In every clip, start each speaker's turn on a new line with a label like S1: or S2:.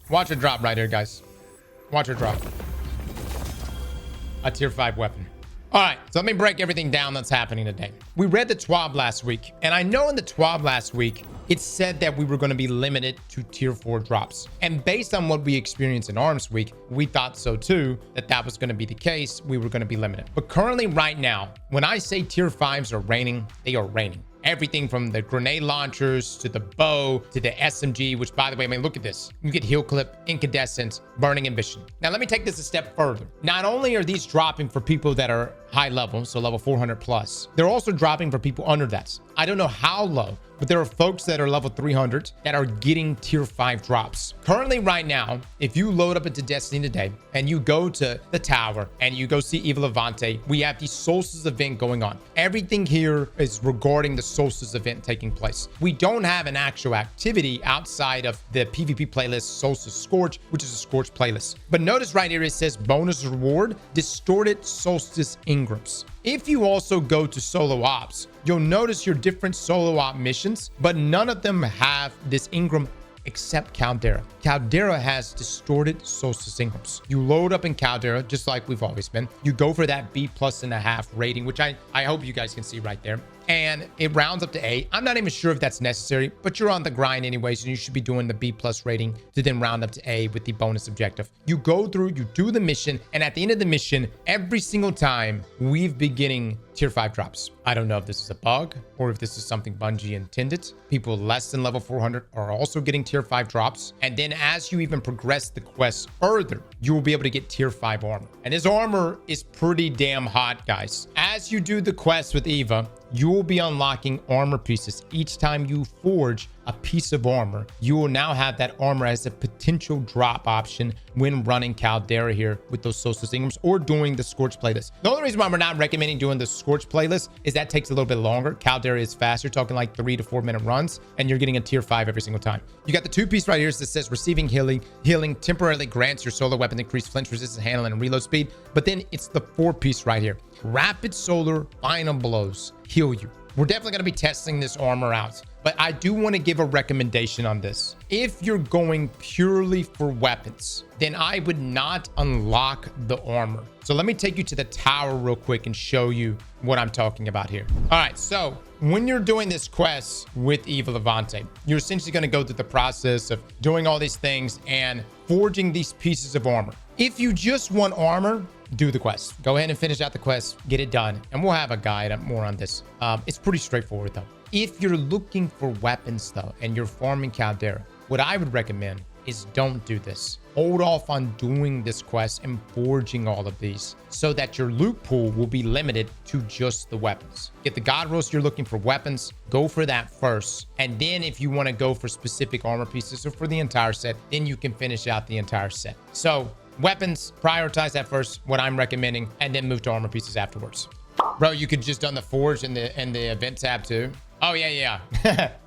S1: Watch it drop right here, guys. Watch it drop. A tier 5 weapon. All right, so let me break everything down that's happening today. We read the TWAB last week, and I know in the TWAB last week, it said that we were going to be limited to tier 4 drops. And based on what we experienced in Arms Week, we thought so too, that was going to be the case. We were going to be limited. But currently right now, when I say tier 5s are raining, they are raining. Everything from the grenade launchers to the bow to the SMG, which by the way, I mean, look at this. You get heal clip, incandescent, burning ambition. Now, let me take this a step further. Not only are these dropping for people that are high level, so level 400 plus, they're also dropping for people under that. I don't know how low, but there are folks that are level 300 that are getting tier 5 drops. Currently right now, if you load up into Destiny today and you go to the tower and you go see Eva Levante, we have the Solstice event going on. Everything here is regarding the Solstice event taking place. We don't have an actual activity outside of the PvP playlist Solstice Scorch, which is a Scorch playlist. But notice right here, it says bonus reward, distorted Solstice Ingrams. If you also go to solo ops, you'll notice your different solo op missions, but none of them have this Ingram except Caldera. Caldera has distorted Solstice Ingrams. You load up in Caldera, just like we've always been. You go for that B+1.5 rating, which I hope you guys can see right there. And it rounds up to A. I'm not even sure if that's necessary, but you're on the grind anyways, and you should be doing the B+ rating to then round up to A with the bonus objective. You go through, you do the mission, and at the end of the mission, every single time, we've been getting tier 5 drops. I don't know if this is a bug or if this is something Bungie intended. People less than level 400 are also getting tier 5 drops. And then as you even progress the quest further, you will be able to get tier 5 armor. And this armor is pretty damn hot, guys. As you do the quest with Eva, you will be unlocking armor pieces. Each time you forge a piece of armor, you will now have that armor as a potential drop option when running Caldera here with those Solstice Ingrams or doing the Scorch playlist. The only reason why we're not recommending doing the Scorch playlist is that takes a little bit longer. Caldera is faster, talking like 3 to 4 minute runs, and you're getting a tier 5 every single time. You got the 2-piece right here that says receiving healing temporarily grants your solo weapon increased flinch resistance, handling, and reload speed. But then it's the 4-piece right here. Rapid solar final blows heal you. We're definitely going to be testing this armor out, but I do want to give a recommendation on this. If you're going purely for weapons, then I would not unlock the armor. So let me take you to the tower real quick and show you what I'm talking about here. All right, so when you're doing this quest with Eva Levante, you're essentially going to go through the process of doing all these things and forging these pieces of armor. If you just want armor, do the quest. Go ahead and finish out the quest, get it done, and we'll have a guide more on this. It's pretty straightforward though. If you're looking for weapons though, and you're farming Caldera, what I would recommend is don't do this. Hold off on doing this quest and forging all of these so that your loot pool will be limited to just the weapons. Get the God Roast you're looking for weapons, go for that first. And then if you want to go for specific armor pieces or for the entire set, then you can finish out the entire set. So weapons, prioritize that first, what I'm recommending, and then move to armor pieces afterwards. Bro, you could just done the forge and the event tab too. Oh yeah.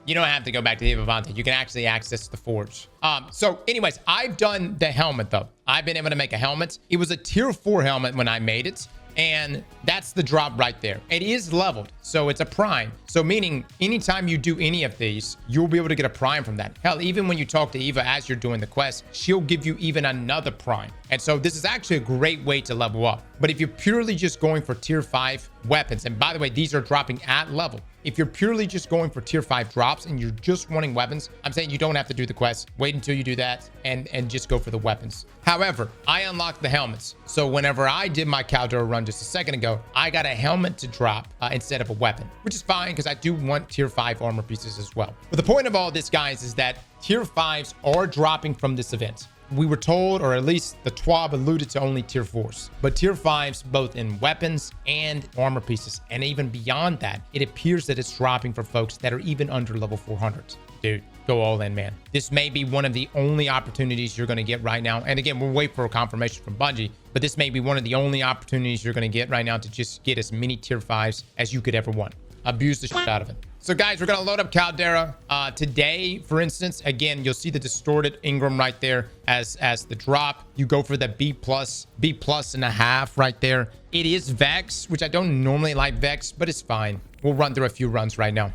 S1: You don't have to go back to the Levante. You can actually access the forge. So anyways, I've done the helmet though. I've been able to make a helmet. It was a tier 4 helmet when I made it. And that's the drop right there. It is leveled, so it's a prime. So meaning anytime you do any of these, you'll be able to get a prime from that. Hell, even when you talk to Eva as you're doing the quest, she'll give you even another prime. And so this is actually a great way to level up. But if you're purely just going for tier 5 weapons, and by the way, these are dropping at level. If you're purely just going for tier 5 drops and you're just wanting weapons, I'm saying you don't have to do the quest. Wait until you do that and just go for the weapons. However, I unlocked the helmets. So whenever I did my Caldera run just a second ago, I got a helmet to drop instead of a weapon, which is fine because I do want tier 5 armor pieces as well. But the point of all this, guys, is that tier 5s are dropping from this event. We were told, or at least the TWAB alluded to only tier 4s, but tier 5s both in weapons and armor pieces. And even beyond that, it appears that it's dropping for folks that are even under level 400. Dude, go all in, man. This may be one of the only opportunities you're going to get right now. And again, we'll wait for a confirmation from Bungie, but this may be one of the only opportunities you're going to get right now to just get as many tier 5s as you could ever want. Abuse the shit out of it. So guys, we're going to load up Caldera. Today, for instance, again, you'll see the distorted Ingram right there as the drop. You go for the B+1.5 right there. It is Vex, which I don't normally like Vex, but it's fine. We'll run through a few runs right now.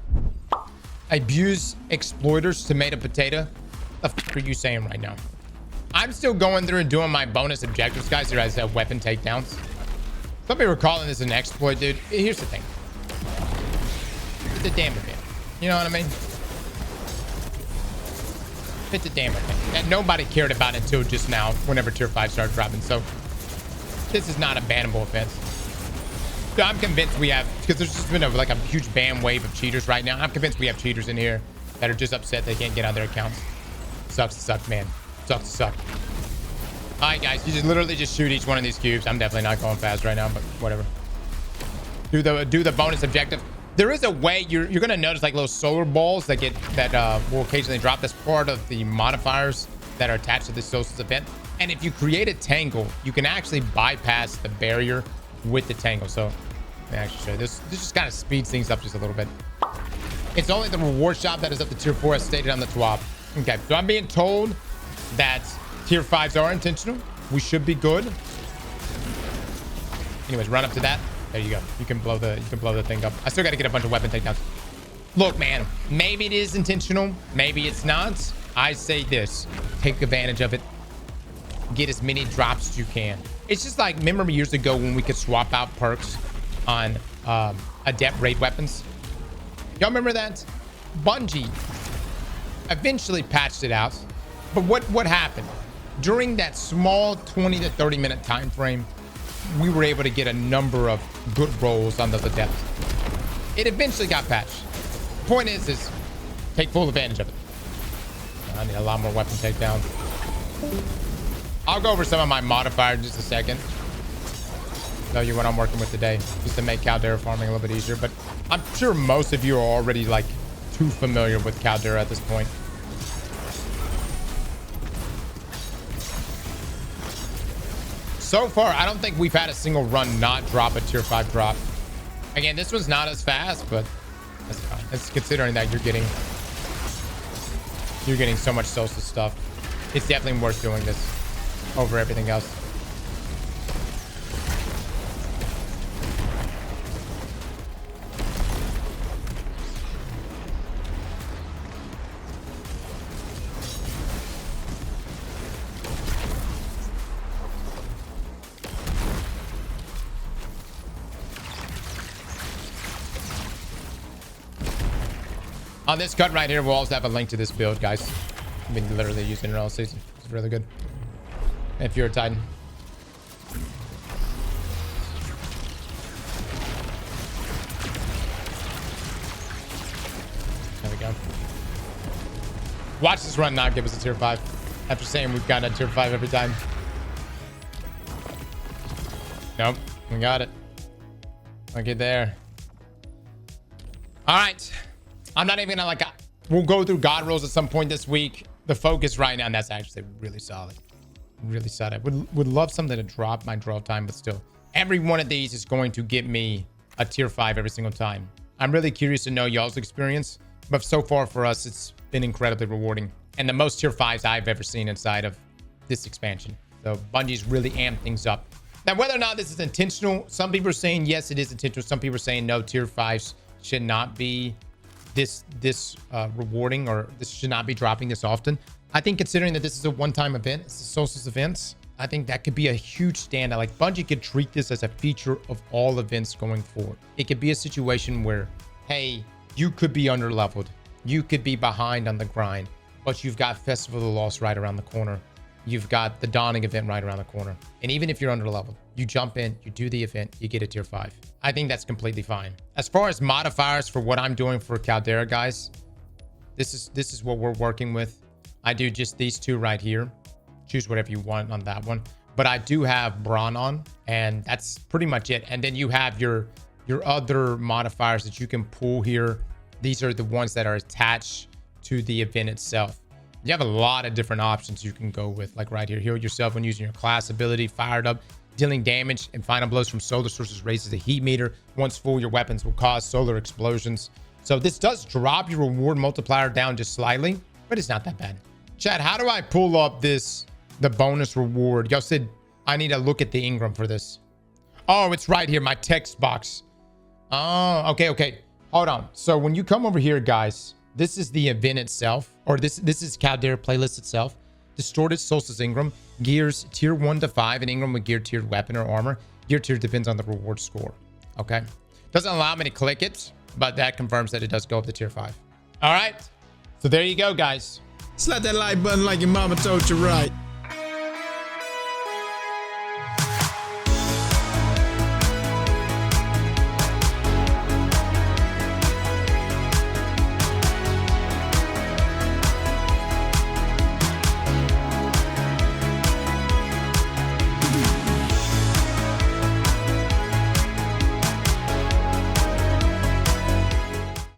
S1: Abuse exploiters, tomato, potato. What the fuck are you saying right now? I'm still going through and doing my bonus objectives, guys. Here I said weapon takedowns. Some people were calling this an exploit, dude. Here's the thing. It's a damn event. You know what I mean? It's a damn event that nobody cared about until just now, whenever tier 5 started dropping. So this is not a bannable offense. So I'm convinced we have, because there's just been like a huge ban wave of cheaters right now. I'm convinced we have cheaters in here that are just upset they can't get on their accounts. Sucks to suck, man. Sucks to suck. All right, guys, you just literally just shoot each one of these cubes. I'm definitely not going fast right now, but whatever. Do the bonus objective. There is a way you're gonna notice like little solar balls that will occasionally drop. That's part of the modifiers that are attached to the Solstice event. And if you create a tangle, you can actually bypass the barrier with the tangle. So let me actually show you this. This just kind of speeds things up just a little bit. It's only the reward shop that is up to tier 4 as stated on the TWAB. Okay, so I'm being told that tier 5s are intentional. We should be good. Anyways, run up to that. There you go. You can blow the thing up. I still got to get a bunch of weapon takedowns. Look, man, maybe it is intentional. Maybe it's not. I say this. Take advantage of it. Get as many drops as you can. It's just like, remember years ago when we could swap out perks on adept raid weapons? Y'all remember that? Bungie eventually patched it out. But what happened? During that small 20 to 30 minute time frame, we were able to get a number of good rolls on those adepts. It eventually got patched. The point is take full advantage of it. I need a lot more weapon takedowns. I'll go over some of my modifiers in just a second. Tell you what I'm working with today, just to make Caldera farming a little bit easier. But I'm sure most of you are already like too familiar with Caldera at this point. So far, I don't think we've had a single run not drop a tier 5 drop. Again, this one's not as fast, but that's fine. It's considering that you're getting so much Solstice stuff. It's definitely worth doing this over everything else. On this cut right here, we'll also have a link to this build, guys. I've been literally using it all season. It's really good. If you're a Titan. There we go. Watch this run not give us a tier 5. After saying we've gotten a tier 5 every time. Nope. We got it. Look at there. All right. I'm not even gonna we'll go through God rolls at some point this week. The focus right now, and that's actually really solid. Really solid. Would love something to drop my draw time, but still. Every one of these is going to get me a tier 5 every single time. I'm really curious to know y'all's experience, but so far for us, it's been incredibly rewarding. And the most tier 5s I've ever seen inside of this expansion. So Bungie's really amped things up. Now, whether or not this is intentional, some people are saying yes, it is intentional. Some people are saying no, tier 5s should not be this rewarding, or this should not be dropping this often. I think considering that this is a one-time event, it's a Solstice events, I think that could be a huge standout. Like Bungie could treat this as a feature of all events going forward. It could be a situation where, hey, you could be under-leveled, you could be behind on the grind, but you've got Festival of the Lost right around the corner. You've got the Dawning event right around the corner. And even if you're under-leveled, you jump in, you do the event, you get a tier 5. I think that's completely fine. As far as modifiers for what I'm doing for Caldera, guys, this is what we're working with. I do just these two right here. Choose whatever you want on that one. But I do have Brawn on, and that's pretty much it. And then you have your other modifiers that you can pull here. These are the ones that are attached to the event itself. You have a lot of different options you can go with, like right here. Heal yourself when using your class ability, fired up, dealing damage and final blows from solar sources raises the heat meter. Once full, your weapons will cause solar explosions. So this does drop your reward multiplier down just slightly, but it's not that bad. Chat, how do I pull up the bonus reward? Y'all said I need to look at the Ingram for this. Oh, it's right here, my text box. Oh, okay. Hold on. So when you come over here, guys, this is the event itself, or this is Caldera playlist itself. Distorted Solstice Ingram. Gears tier 1 to 5, and Ingram with gear tiered weapon or armor. Gear tier depends on the reward score. Okay. Doesn't allow me to click it, but that confirms that it does go up to tier 5. All right. So there you go, guys.
S2: Slap that like button like your mama told you right.